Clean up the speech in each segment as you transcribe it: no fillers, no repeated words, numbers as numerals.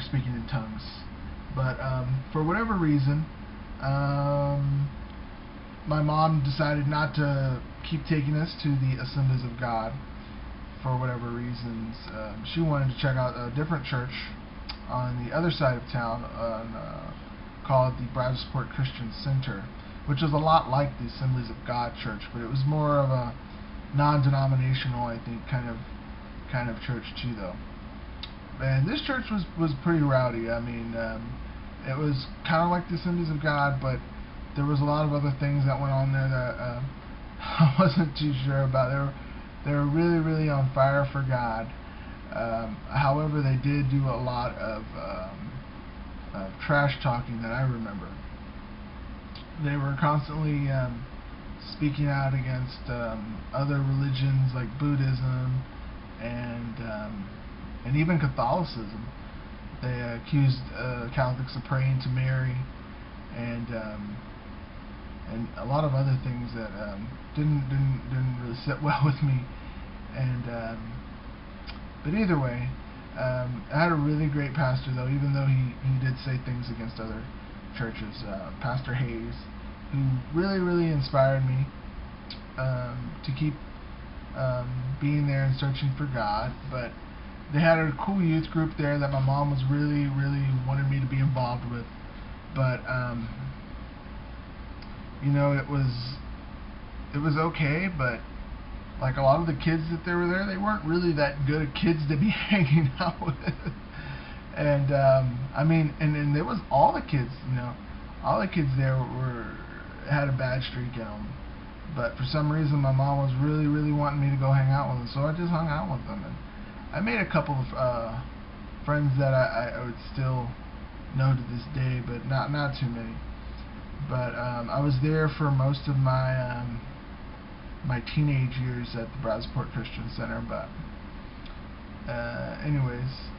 speaking in tongues. But for whatever reason, um, my mom decided not to keep taking us to the Assemblies of God for whatever reasons. She wanted to check out a different church on the other side of town called the Bradsport Christian Center, which was a lot like the Assemblies of God church, but it was more of a non-denominational, I think, kind of church too, though. And this church was pretty rowdy. I mean, it was kind of like the Assemblies of God, but there was a lot of other things that went on there that I wasn't too sure about. They were really, really on fire for God. However, they did do a lot of trash talking that I remember. They were constantly speaking out against other religions like Buddhism and even Catholicism. They accused Catholics of praying to Mary and a lot of other things that didn't really sit well with me. And but either way, I had a really great pastor, though, even though he did say things against other churches. Pastor Hayes, who really inspired me to keep being there and searching for God. But they had a cool youth group there that my mom was really wanted me to be involved with. But you know, it was okay, but like a lot of the kids that they were there, they weren't really that good at kids to be hanging out with. And I mean, and there was all the kids, you know, all the kids there had a bad streak in them. But for some reason, my mom was really wanting me to go hang out with them, so I just hung out with them. And I made a couple of friends that I would still know to this day, but not too many. But I was there for most of my teenage years at the Bradsport Christian Center. But anyways,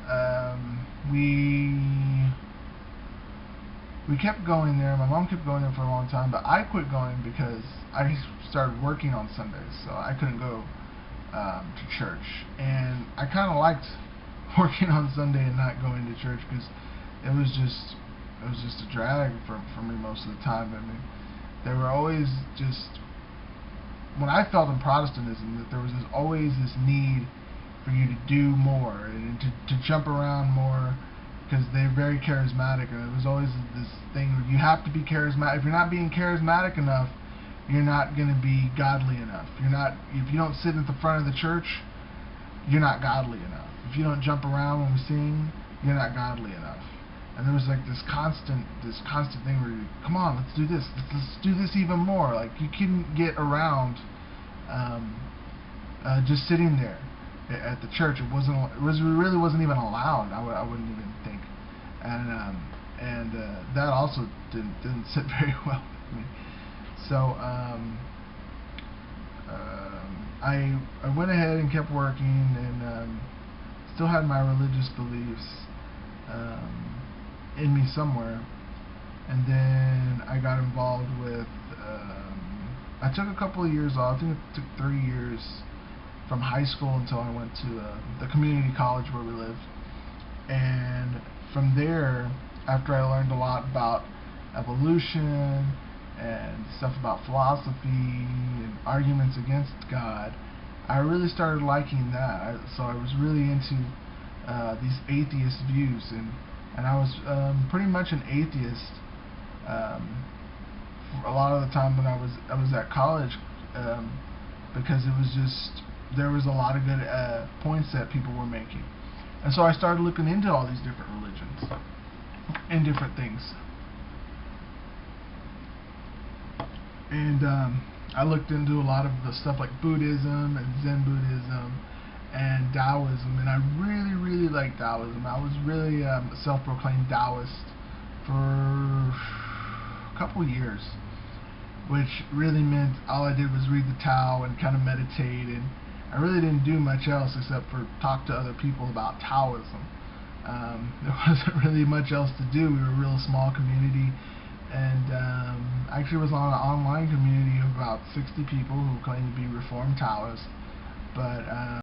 we kept going there. My mom kept going there for a long time, but I quit going because I started working on Sundays, so I couldn't go to church. And I kind of liked working on Sunday and not going to church because it was just a drag for me most of the time. I mean, there were always just, when I felt in Protestantism, that there was always this need for you to do more and to jump around more, because they're very charismatic, and it was always this thing where you have to be charismatic. If you're not being charismatic enough, you're not going to be godly enough. If you don't sit at the front of the church, you're not godly enough. If you don't jump around when we sing, you're not godly enough. And there was like this constant thing where you, come on, let's do this. Let's do this even more. Like, you couldn't get around just sitting there at the church. It really wasn't even allowed. I wouldn't even think. And that also didn't sit very well with me. So I went ahead and kept working, and still had my religious beliefs in me somewhere. And then I got involved with I took a couple of years off. I think it took 3 years from high school until I went to the community college where we lived. And from there, after I learned a lot about evolution and stuff about philosophy and arguments against God, I really started liking that. So I was really into these atheist views, and I was pretty much an atheist for a lot of the time when I was at college, because it was just, there was a lot of good points that people were making. And so I started looking into all these different religions and different things. And I looked into a lot of the stuff like Buddhism and Zen Buddhism and Taoism, and I really liked Taoism. I was really a self-proclaimed Taoist for a couple years, which really meant all I did was read the Tao and kind of meditate, and I really didn't do much else except for talk to other people about Taoism. There wasn't really much else to do. We were a real small community, and actually was on an online community of about 60 people who claimed to be Reformed Taoists, but